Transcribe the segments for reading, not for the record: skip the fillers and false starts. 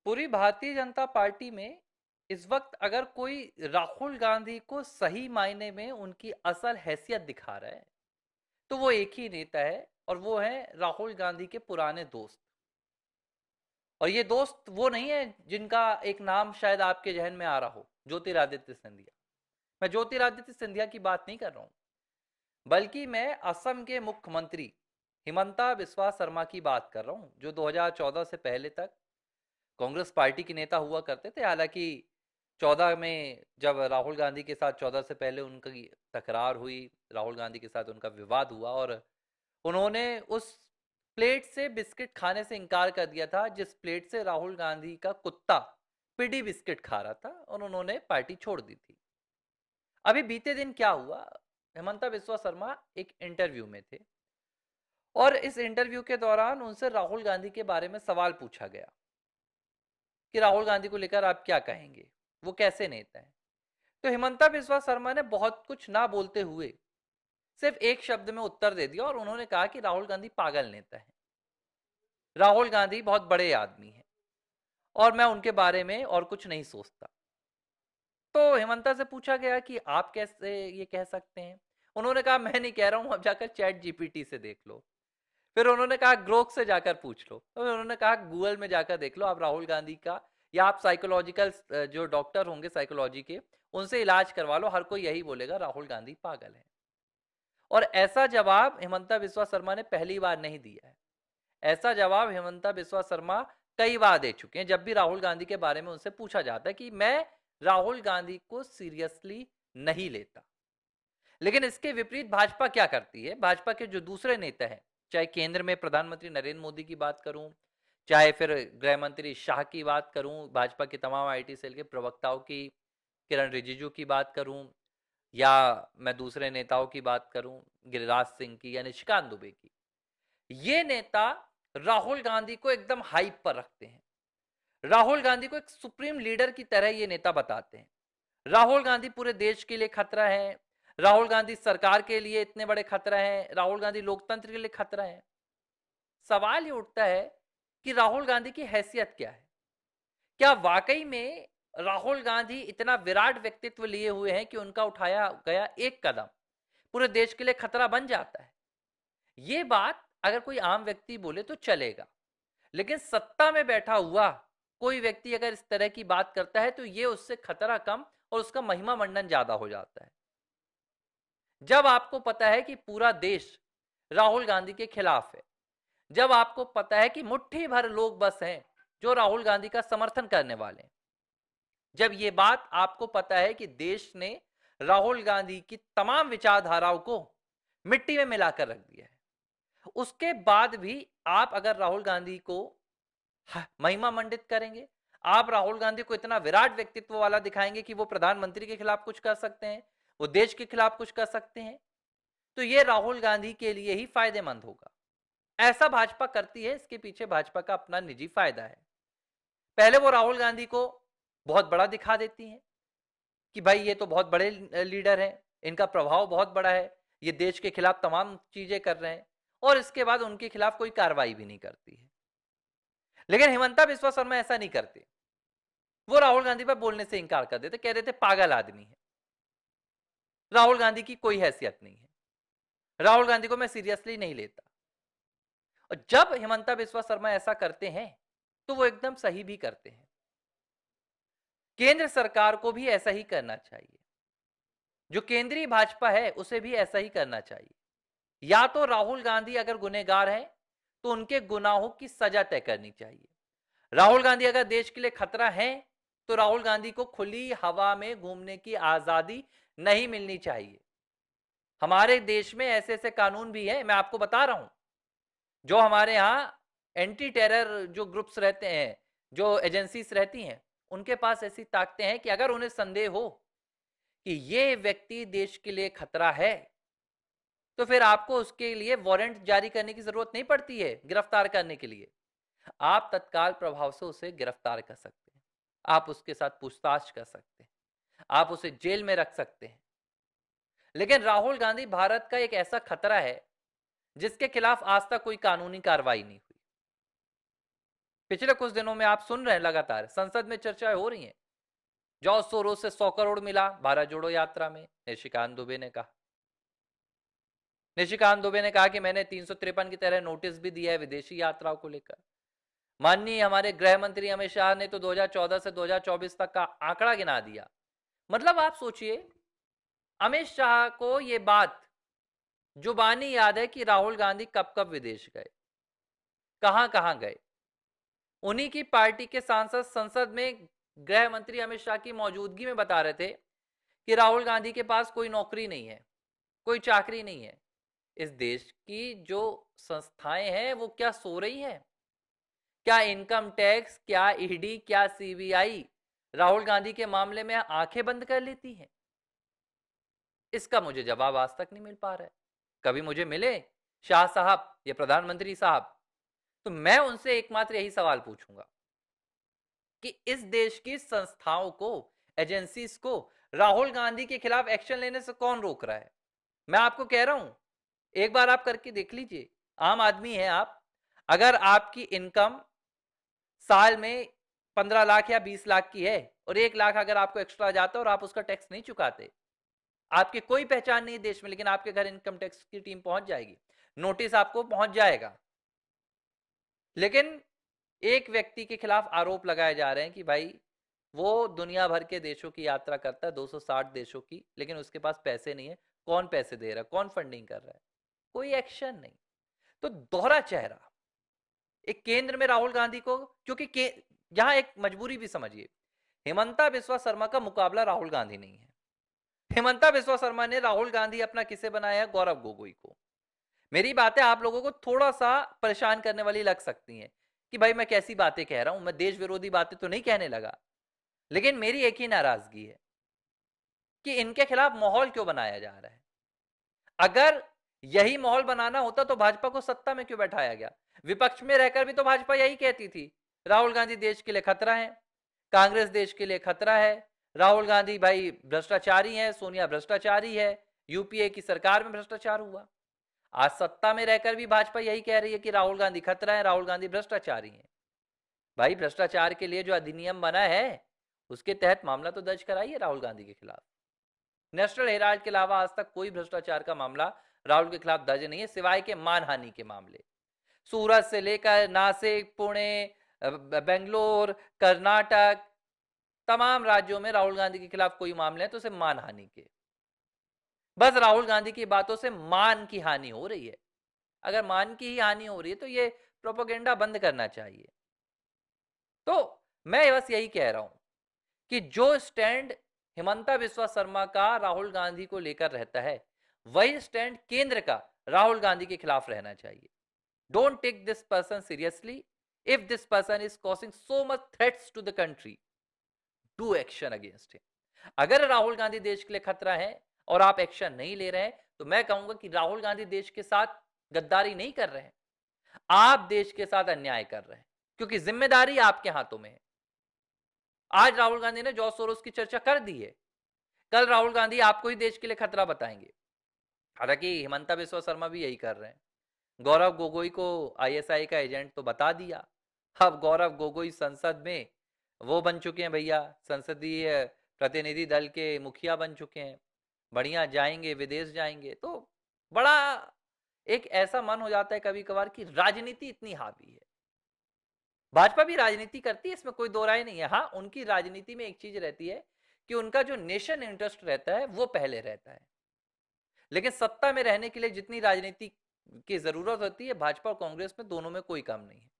पूरी भारतीय जनता पार्टी में इस वक्त अगर कोई राहुल गांधी को सही मायने में उनकी असल हैसियत दिखा रहा है तो वो एक ही नेता है और वो है राहुल गांधी के पुराने दोस्त। और ये दोस्त वो नहीं है जिनका एक नाम शायद आपके जहन में आ रहा हो, ज्योतिरादित्य सिंधिया। मैं ज्योतिरादित्य सिंधिया की बात नहीं कर रहा हूं, बल्कि मैं असम के मुख्यमंत्री हिमंता बिस्वा शर्मा की बात कर रहा हूं, जो 2014 से पहले तक कांग्रेस पार्टी के नेता हुआ करते थे। हालांकि 14 में जब राहुल गांधी के साथ 14 से पहले उनकी तकरार हुई, राहुल गांधी के साथ उनका विवाद हुआ और उन्होंने उस प्लेट से बिस्किट खाने से इनकार कर दिया था जिस प्लेट से राहुल गांधी का कुत्ता पिडी बिस्किट खा रहा था, और उन्होंने पार्टी छोड़ दी थी। अभी बीते दिन क्या हुआ, हेमंता बिस्वा शर्मा एक इंटरव्यू में थे और इस इंटरव्यू के दौरान उनसे राहुल गांधी के बारे में सवाल पूछा गया कि राहुल गांधी को लेकर आप क्या कहेंगे, वो कैसे नेता हैं। तो हिमंता बिस्वा शर्मा ने बहुत कुछ ना बोलते हुए सिर्फ एक शब्द में उत्तर दे दिया और उन्होंने कहा कि राहुल गांधी पागल नेता है, राहुल गांधी बहुत बड़े आदमी हैं और मैं उनके बारे में और कुछ नहीं सोचता। तो हेमंता से पूछा गया कि आप कैसे ये कह सकते हैं। उन्होंने कहा मैं नहीं कह रहा हूं, अब जाकर चैट जीपीटी से देख लो। फिर उन्होंने कहा ग्रोक से जाकर पूछ लो, तो उन्होंने कहा गूगल में जाकर देख लो आप राहुल गांधी का, या आप साइकोलॉजिकल जो डॉक्टर होंगे साइकोलॉजी के, उनसे इलाज करवा लो, हर कोई यही बोलेगा राहुल गांधी पागल है। और ऐसा जवाब हेमंता बिस्वा शर्मा ने पहली बार नहीं दिया है, ऐसा जवाब हेमंता बिस्वा शर्मा कई बार दे चुके हैं। जब भी राहुल गांधी के बारे में उनसे पूछा जाता है कि मैं राहुल गांधी को सीरियसली नहीं लेता। लेकिन इसके विपरीत भाजपा क्या करती है, भाजपा के जो दूसरे नेता हैं, चाहे केंद्र में प्रधानमंत्री नरेंद्र मोदी की बात करूं, चाहे फिर गृह मंत्री शाह की बात करूं, भाजपा के तमाम आईटी सेल के प्रवक्ताओं की, किरण रिजिजू की बात करूं, या मैं दूसरे नेताओं की बात करूं, गिरिराज सिंह की या निशिकांत दुबे की, ये नेता राहुल गांधी को एकदम हाइप पर रखते हैं। राहुल गांधी को एक सुप्रीम लीडर की तरह ये नेता बताते हैं। राहुल गांधी पूरे देश के लिए खतरा है, राहुल गांधी सरकार के लिए इतने बड़े खतरा है, राहुल गांधी लोकतंत्र के लिए खतरा है। सवाल ये उठता है कि राहुल गांधी की हैसियत क्या है। क्या वाकई में राहुल गांधी इतना विराट व्यक्तित्व लिए हुए हैं कि उनका उठाया गया एक कदम पूरे देश के लिए खतरा बन जाता है। ये बात अगर कोई आम व्यक्ति बोले तो चलेगा, लेकिन सत्ता में बैठा हुआ कोई व्यक्ति अगर इस तरह की बात करता है तो ये उससे खतरा कम और उसका महिमा मंडन ज्यादा हो जाता है। जब आपको पता है कि पूरा देश राहुल गांधी के खिलाफ है, जब आपको पता है कि मुट्ठी भर लोग बस हैं जो राहुल गांधी का समर्थन करने वाले हैं, जब ये बात आपको पता है कि देश ने राहुल गांधी की तमाम विचारधाराओं को मिट्टी में मिलाकर रख दिया है, उसके बाद भी आप अगर राहुल गांधी को महिमा मंडित करेंगे, आप राहुल गांधी को इतना विराट व्यक्तित्व वाला दिखाएंगे कि वो प्रधानमंत्री के खिलाफ कुछ कर सकते हैं, वो देश के खिलाफ कुछ कर सकते हैं, तो ये राहुल गांधी के लिए ही फायदेमंद होगा। ऐसा भाजपा करती है, इसके पीछे भाजपा का अपना निजी फायदा है। पहले वो राहुल गांधी को बहुत बड़ा दिखा देती हैं कि भाई ये तो बहुत बड़े लीडर हैं, इनका प्रभाव बहुत बड़ा है, ये देश के खिलाफ तमाम चीजें कर रहे हैं, और इसके बाद उनके खिलाफ कोई कार्रवाई भी नहीं करती है। लेकिन हिमंता बिस्वा शर्मा ऐसा नहीं करते, वो राहुल गांधी पर बोलने से इनकार कर देते, कह देते पागल आदमी है, राहुल गांधी की कोई हैसियत नहीं है, राहुल गांधी को मैं सीरियसली नहीं लेता। और जब हिमंता बिस्वा शर्मा ऐसा करते हैं तो वो एकदम सही भी करते हैं। केंद्र सरकार को भी ऐसा ही करना चाहिए, जो केंद्रीय भाजपा है उसे भी ऐसा ही करना चाहिए। या तो राहुल गांधी अगर गुनहगार हैं तो उनके गुनाहों की सजा तय करनी चाहिए। राहुल गांधी अगर देश के लिए खतरा है तो राहुल गांधी को खुली हवा में घूमने की आजादी नहीं मिलनी चाहिए। हमारे देश में ऐसे ऐसे कानून भी हैं, मैं आपको बता रहा हूं, जो हमारे यहां एंटी टेरर जो ग्रुप्स रहते हैं, जो एजेंसीज रहती हैं, उनके पास ऐसी ताकतें हैं कि अगर उन्हें संदेह हो कि ये व्यक्ति देश के लिए खतरा है तो फिर आपको उसके लिए वारंट जारी करने की जरूरत नहीं पड़ती है गिरफ्तार करने के लिए। आप तत्काल प्रभाव से उसे गिरफ्तार कर सकते हैं, आप उसके साथ पूछताछ कर सकते हैं, आप उसे जेल में रख सकते हैं। लेकिन राहुल गांधी भारत का एक ऐसा खतरा है जिसके खिलाफ आज तक कोई कानूनी कार्रवाई नहीं हुई। पिछले कुछ दिनों में आप सुन रहे हैं, लगातार संसद में चर्चाएं हो रही हैं। जॉर्ज सोरोस से 100 करोड़ मिला भारत जोड़ो यात्रा में, निशिकांत दुबे ने कहा। निशिकांत दुबे ने कहा कि मैंने 353 की तरह नोटिस भी दिया है विदेशी यात्राओं को लेकर। माननीय हमारे गृह मंत्री अमित शाह ने तो 2014 से 2024 तक का आंकड़ा गिना दिया। मतलब आप सोचिए, अमित शाह को ये बात जुबानी याद है कि राहुल गांधी कब कब विदेश गए, कहां कहां गए। उन्हीं की पार्टी के सांसद संसद में गृह मंत्री अमित शाह की मौजूदगी में बता रहे थे कि राहुल गांधी के पास कोई नौकरी नहीं है, कोई चाकरी नहीं है। इस देश की जो संस्थाएं हैं वो क्या सो रही हैं? क्या इनकम टैक्स, क्या ईडी, क्या सीबीआई राहुल गांधी के मामले में आंखें बंद कर लेती हैं? इसका मुझे जवाब आज तक नहीं मिल पा रहा है। कभी मुझे मिले शाह साहब या प्रधानमंत्री साहब, तो मैं उनसे एकमात्र यही सवाल पूछूंगा कि इस देश की संस्थाओं को, एजेंसीज को राहुल गांधी के खिलाफ एक्शन लेने से कौन रोक रहा है? मैं आपको कह रहा हूं, एक बार आप करके देख लीजिए। आम आदमी है आप, अगर आपकी इनकम साल में 15 लाख या 20 लाख की है और 1 लाख अगर आपको एक्स्ट्रा जाता है और आप उसका टैक्स नहीं चुकाते, आपकी कोई पहचान नहीं देश में, लेकिन आपके घर इनकम टैक्स की टीम पहुंच जाएगी, नोटिस आपको पहुंच जाएगा। लेकिन एक व्यक्ति के खिलाफ आरोप लगाए जा रहे हैं कि भाई वो दुनिया भर के देशों की यात्रा करता है, 260 देशों की, लेकिन उसके पास पैसे नहीं है। कौन पैसे दे रहा है, कौन फंडिंग कर रहा है? कोई एक्शन नहीं। तो दोहरा चेहरा। एक केंद्र में राहुल गांधी को, क्योंकि यहां एक मजबूरी भी समझिए, हेमंता बिस्वा शर्मा का मुकाबला राहुल गांधी नहीं है। हेमंता बिस्वा शर्मा ने राहुल गांधी अपना किसे बनाया है? गौरव गोगोई को। मेरी बातें आप लोगों को थोड़ा सा परेशान करने वाली लग सकती हैं कि भाई मैं कैसी बातें कह रहा हूं, मैं देश विरोधी बातें तो नहीं कहने लगा, लेकिन मेरी एक ही नाराजगी है कि इनके खिलाफ माहौल क्यों बनाया जा रहा है। अगर यही माहौल बनाना होता तो भाजपा को सत्ता में क्यों बैठाया गया? विपक्ष में रहकर भी तो भाजपा यही कहती थी, राहुल गांधी देश के लिए खतरा है, कांग्रेस देश के लिए खतरा है, राहुल गांधी भाई भ्रष्टाचारी है, सोनिया भ्रष्टाचारी है, यूपीए की सरकार में भ्रष्टाचार हुआ। आज सत्ता में रहकर भी भाजपा यही कह रही है कि राहुल गांधी खतरा है, राहुल गांधी भ्रष्टाचारी है। भाई भ्रष्टाचार के लिए जो अधिनियम बना है उसके तहत मामला तो दर्ज कराइए राहुल गांधी के खिलाफ। नेशनल हेराल्ड के अलावा आज तक कोई भ्रष्टाचार का मामला राहुल के खिलाफ दर्ज नहीं है, सिवाय के मानहानि के मामले। सूरत से लेकर नासिक, पुणे, बेंगलोर, कर्नाटक, तमाम राज्यों में राहुल गांधी के खिलाफ कोई मामले हैं तो सिर्फ मानहानि के। बस राहुल गांधी की बातों से मान की हानि हो रही है। अगर मान की ही हानि हो रही है तो ये प्रोपेगेंडा बंद करना चाहिए। तो मैं बस यही कह रहा हूं कि जो स्टैंड हिमंता बिस्वा शर्मा का राहुल गांधी को लेकर रहता है, वही स्टैंड केंद्र का राहुल गांधी के खिलाफ रहना चाहिए। Don't take this person seriously. If this person is causing so much threats to the country, do action against him. अगर राहुल गांधी देश के लिए खतरा है और आप एक्शन नहीं ले रहे हैं, तो मैं कहूंगा कि राहुल गांधी देश के साथ गद्दारी नहीं कर रहे हैं, आप देश के साथ अन्याय कर रहे हैं, क्योंकि जिम्मेदारी आपके हाथों में है। आज राहुल गांधी ने जॉर्ज सोरोस की चर्चा कर दी है, कल राहुल गांधी आपको ही देश के लिए खतरा बताएंगे। हालांकि हिमंता बिस्वा शर्मा भी यही कर रहे हैं। गौरव गोगोई को आईएसआई का एजेंट तो बता दिया, अब गौरव गोगोई संसद में वो बन चुके हैं भैया, संसदीय प्रतिनिधि दल के मुखिया बन चुके हैं। बढ़िया जाएंगे, विदेश जाएंगे। तो बड़ा एक ऐसा मन हो जाता है कभी कभार कि राजनीति इतनी हावी है। भाजपा भी राजनीति करती है, इसमें कोई दो राय नहीं है। हाँ, उनकी राजनीति में एक चीज रहती है कि उनका जो नेशन इंटरेस्ट रहता है वो पहले रहता है, लेकिन सत्ता में रहने के लिए जितनी राजनीति की जरूरत होती है, भाजपा और कांग्रेस में दोनों में कोई कम नहीं है।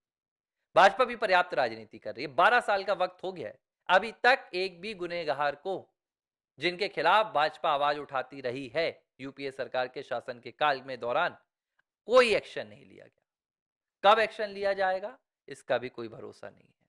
भाजपा भी पर्याप्त राजनीति कर रही है। 12 साल का वक्त हो गया है, अभी तक एक भी गुनहगार को जिनके खिलाफ भाजपा आवाज उठाती रही है यूपीए सरकार के शासन के काल में दौरान, कोई एक्शन नहीं लिया गया। कब एक्शन लिया जाएगा इसका भी कोई भरोसा नहीं है।